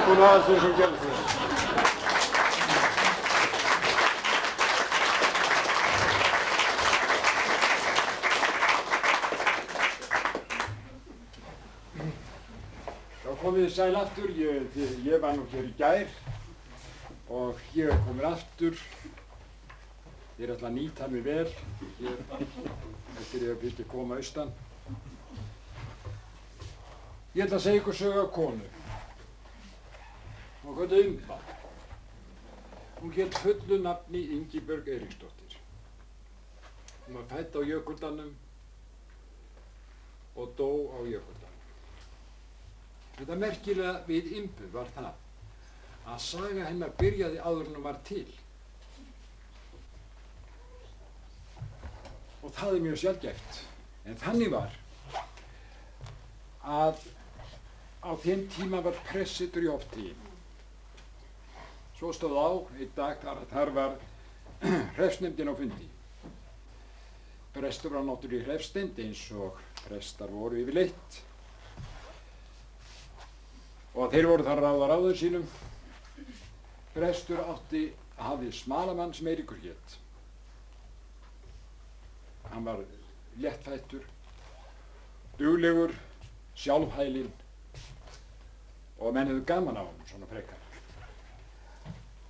Hún aðeins eins og gerði þess. Þá komið þið sæl aftur, ég var nú hér í gær og ég er komin aftur. Ég er alltaf að nýta mig vel hér eftir ég hef byrjað að koma austan. Ég ætla að segja ykkur sögu af konu. Hún heitir Imba. Hún hét fullu nafni Ingibjörg Eiríksdóttir. Hún var fædd á Jökuldalnum og dó á Jökuldalnum. Þetta merkilega við Imbu var það að saga hennar byrjaði áður en hún var til. Og það er mjög sjaldgæft. En þannig var að á þeim tíma var pressitur í Hofteigi. Svo stóð á einn dag þar var hreppsnefndin á fundi. Prestur var náttúrulega í hreppsnefnd eins og prestar voru yfirleitt. Og þeir voru þar að ráða ráðum sínum. Prestur hafði smalamann sem Eiríkur hét. Hann var léttfættur, duglegur, sjálfhælinn og menn hefðu gaman á honum svona frekar.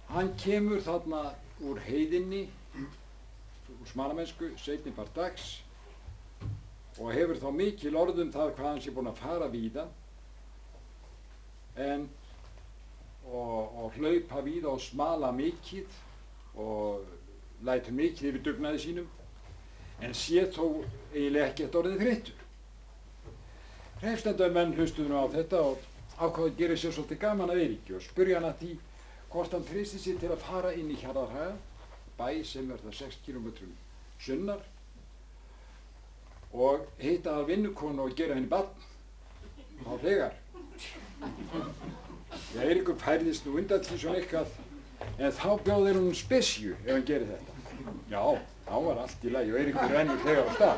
Hann kemur þarna úr heiðinni, úr smalamennsku, seinni part dags og hefur þá mikil orð það hvað hann sé búinn að fara víða og hlaupa víða og smala mikið og lætur mikið yfir dugnaði sínum en sé þó eiginlega ekkert orðið þreyttur. Hreppsnefndarmenn hlustuðu nú á þetta og ákváðu að gera sér svolítið gaman að Eiríki og spurja hann að því hvort hann treysti sig til að fara inn í Hjarðarhaga, bæ sem er það 6 km sunnar og hitta að vinnukonu og gera henni barn þá þegar. Eiríkur færðist nú undan því svona eitthvað en þá bjóði hún spesju ef hann gerir þetta. Já, þá var allt í lagi og Eiríkur rennur þegar á stað.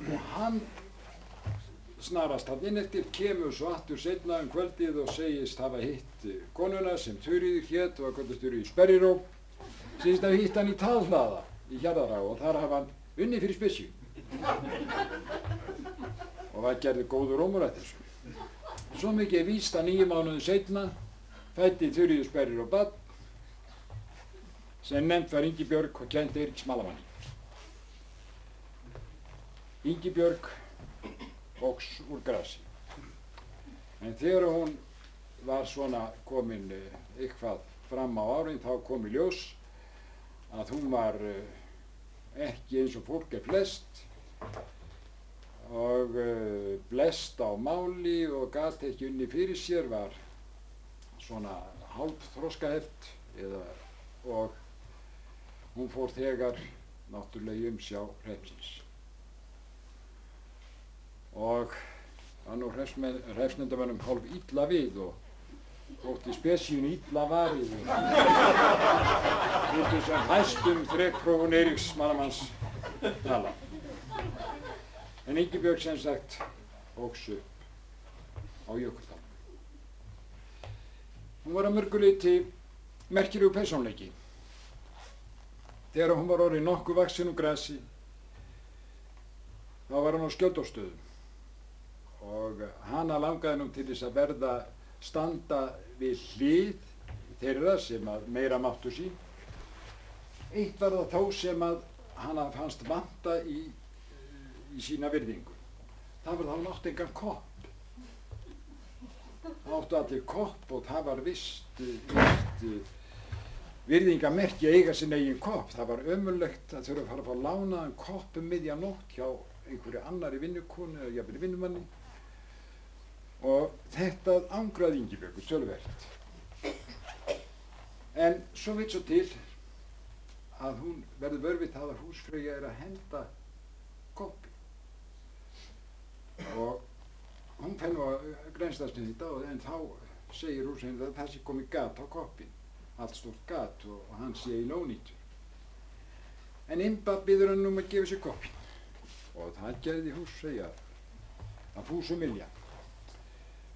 Og hann snarast hann inn eftir, kemur svo aftur seinna kvöldið og segist hafa hitt konuna sem Þuríður hét og kvöldast Þuríður Sperriró. Segist hafa hitt hann í Talhlaða í Hjarðarhaga og þar hafa hann unnið fyrir spesju. Og það gerði góður rómur að þessu. Svo mikið er víst að 9 mánuðum seinna fæddi Þuríður Sperriró barn sem nefnt var Ingibjörg og kennt Eiríks smalamanni. Ingibjörg óx úr grasi. En þegar hún var svona komin eitthvað fram á árin þá kom í ljós að hún var ekki eins og fólk er flest og blest á máli og gat ekki unnið fyrir sér, var svona hálfþroskaheft og hún fór þegar náttúrulega í umsjá hreppsins. Og var nú hreppsnefndarmönnum hálf illa við og þótti spesjunni illa varið og vildu sem hæstum þrekprófun Eiríks smálamanns tala. En Ingibjörg sem sagt óx upp á Jökuldalnum. Hún var að mörgu leyti merkilegur persónuleiki. Þegar hún var orðin nokkuð vaxin úr grasi, þá var hún á Skjöldósstöðum og hana langaði nú til þess að standa við hlið þeirra sem að meira máttu sín. Eitt var það þó sem að hana fannst vanta í sína virðingu. Það var það hún átti engan kopp. Það áttu allir kopp og það var visst virðingamerki að eiga sinn eigin kopp. Það var ömurlegt að þurfa að fara að fá lánaðan kopp miðja nótt hjá einhverju annarri vinnukonu eða jafnvel vinnumanni. Og þetta angraði Ingibjörgu töluvert. En svo vill svo til að hún verður vör við það að húsfreyja að henda koppi. Og hún fer nú að grennslast um þetta en þá segir húsfreyjan að það sé komið gat á koppin. Allt stórt gat og hann sé í ónýtur. En Imba biður hann að gefa sér koppin og það gerði húsfreyja af fúsum vilja.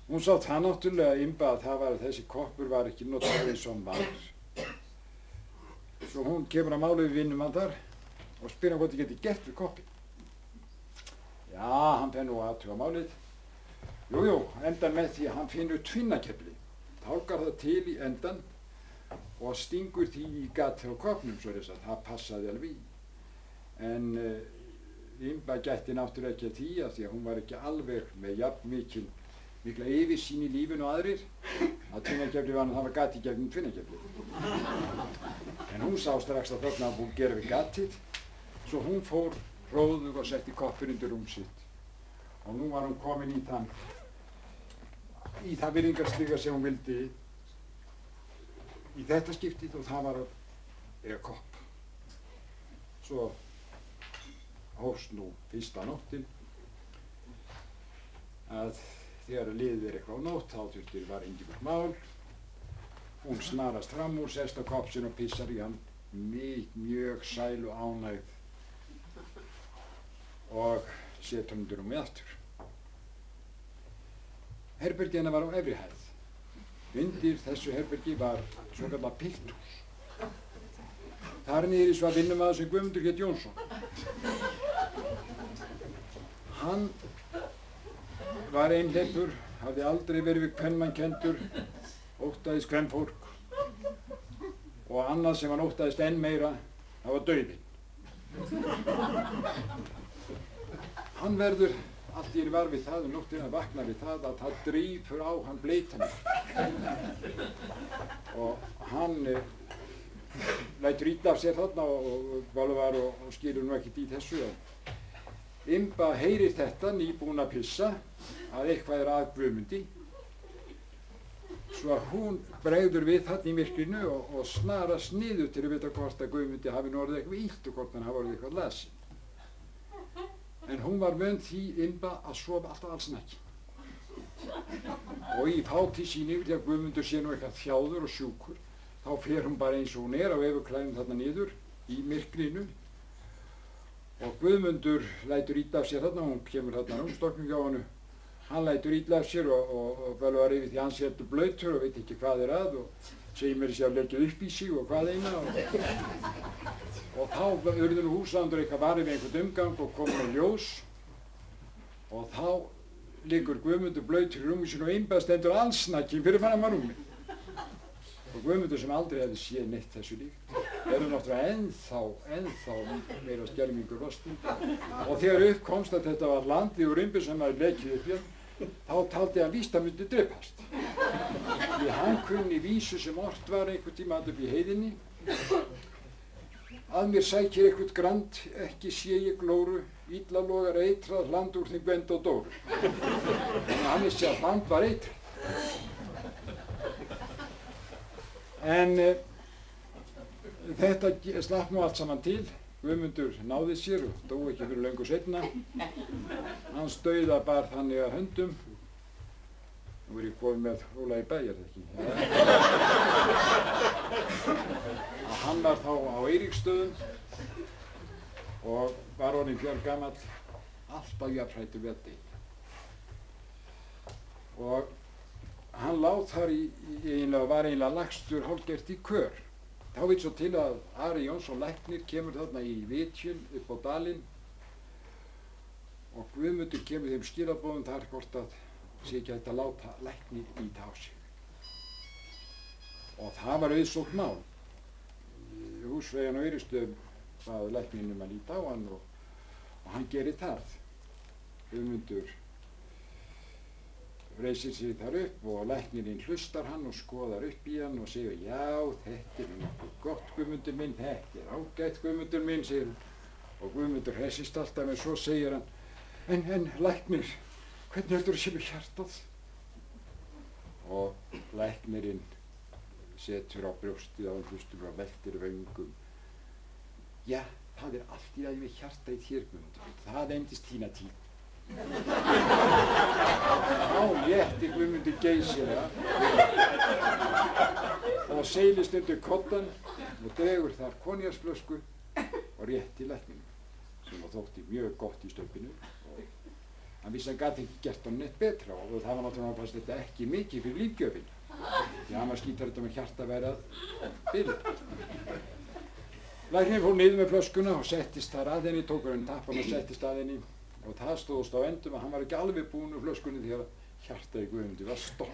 Hún sá það náttúrulega Imba að það var að þessi koppur var ekki notaður eins og hann var. Svo hún kemur að máli við vinnumann þar og spyr hann hvað þið geti gert við koppin. Já, hann fer nú að athuga málið. Jú, endan með því að hann finnur tvinnakefli, tálkar það til í endan og stingur því í gatið á koppnum svo þess að það passaði alveg í. En Imba gætti náttúrulega ekki að því að hún var ekki alveg með jafn mikla yfirsýn í lífinu og aðrir að tvinnakefli var það var gatið gegnum tvinnakefli. En hún sá strax að þarna að hún gera við gatið, svo hún fór hróðug og setti koppin undir rúm sitt. Og nú var hún komin í það virðingarstiga sem hún vildi í þetta skiptið og það var að eiga kopp. Svo hófst nú fyrsta nóttin að þegar liðið eitthvað á nótt þá þurfti var Ingibjörg mál. Hún snarast fram úr, sest á kopp sinn og pissar í hann mjög sæl og ánægð og setur hann undir rúmið aftur. Herbergið hennar var á efri hæð. Undir þessu herbergi var svokallað pilthús. Þar niðri svaf vinnumaður sem Guðmundur hét Jónsson. Hann var einhleypur, hafði aldrei verið við kvenmann kenndur, óttaðist kvenfólk og annað sem hann óttaðist enn meira, það var dauðinn. Hann verður allt í einu var við það nóttina vaknar við það að það drífur á hann bleitan. Og hann lætur illa af sér þarna og Valvar og skilur nú ekkert í þessu. Imba heyrir þetta, nýbúin að pissa, að eitthvað er að Guðmundi. Svo að hún bregður við þarna í myrkrinu og snarast niður til að vita hvort að Guðmundi hafi nú orðið eitthvað illt og hvort hann hafi orðið eitthvað lasinn. En hún var vön því Imba að sofa alltaf alls ekki. Og í fáti sín yfir því að Guðmundur sé nú eitthvað þjáður og sjúkur, þá fer hún bara eins og hún er á efurklæðum þarna niður í myrkrinu. Og Guðmundur lætur illa af sér þarna, hún kemur þarna rúmstokknum hjá hannu. Hann lætur illa af sér og Bölvar yfir því hann setur blautur og veit ekki hvað er að og segir mér sér að leggja upp í sig og hvað eina. Og þá urðu nú húsráðendur eitthvað varið við einhvern umgang og kom með ljós. Og þá liggur Guðmundur blautur í rúmi sínu og Imba stendur allsnakkin fyrir framan rúmið. Og Guðmundur sem aldrei hefði séð neitt þessu líkt, náttúrulega ennþá meira skelfingur rostin. Og þegar upp komst að þetta var landið úr Imbu sem hafði lekið upp hér, þá taldi hann víst að myndi drepast. Því hann kunni vísu sem ort var einhvern tíma upp í heiðinni. Að mér sækir eitthvað grand, ekki sé ég glóru, illa logar eitrað, land úr þig Gvend og Dóru. Þannig að hann vissi að land var eitrað. En þetta slapp nú allt saman til. Guðmundur náði sér og dó ekki fyrir löngu seinna. Hans dauða bar þannig að höndum. Nú ég komið með Óla í bæ, það ekki? Að hann var þá á Eiríksstöðum og var orðinn fjörgamall, alltaf jafnhræddur við að deyja. Og hann lá þar var eiginlega lagstur hálfgert í kör. Þá vill svo til að Ari Jónsson læknir kemur þarna í vitjun upp á dalinn og Guðmundur kemur þeim skilaboðum þar hvort að sé ekki hægt að láta læknir íta á sig. Og það var auðsótt mál. Húsfreyjan á Eiríksstöðum bað lækninum að líta á hann og hann gerir það. Guðmundur reisir sig þar upp og læknirinn hlustar hann og skoðar upp í hann og segir já, þetta er nokkuð gott Guðmundur minn, þetta er ágætt Guðmundur minn, segir hann. Og Guðmundur hressist alltaf en svo segir hann en læknir, hvernig heldur þú sé með hjartað? Og læknirinn setur á brjóstið á hann hlustur og veltir vöngum. Já, það er allt í lagi með hjarta í þér Guðmundur, það endist þína tíð. Þá létti Guðmundur geysilega og seilist undir koddann og dregur þar konjaksflösku og rétti lækninum sem þótti mjög gott í stöpinu. Hann vissi að hann gat ekki gert honum neitt betra og það var náttúrulega fannst þetta ekki mikið fyrir lífgjöfina. Því hann var skítaræddur um að hjartað væri að bila. Læknirinn fór niður með flöskuna og settist þar að henni, tók hann tappan og settist að henni og það stóðst á endum að hann var ekki alveg búinn úr flöskunni því að hjartað í Guðmundi var stopp.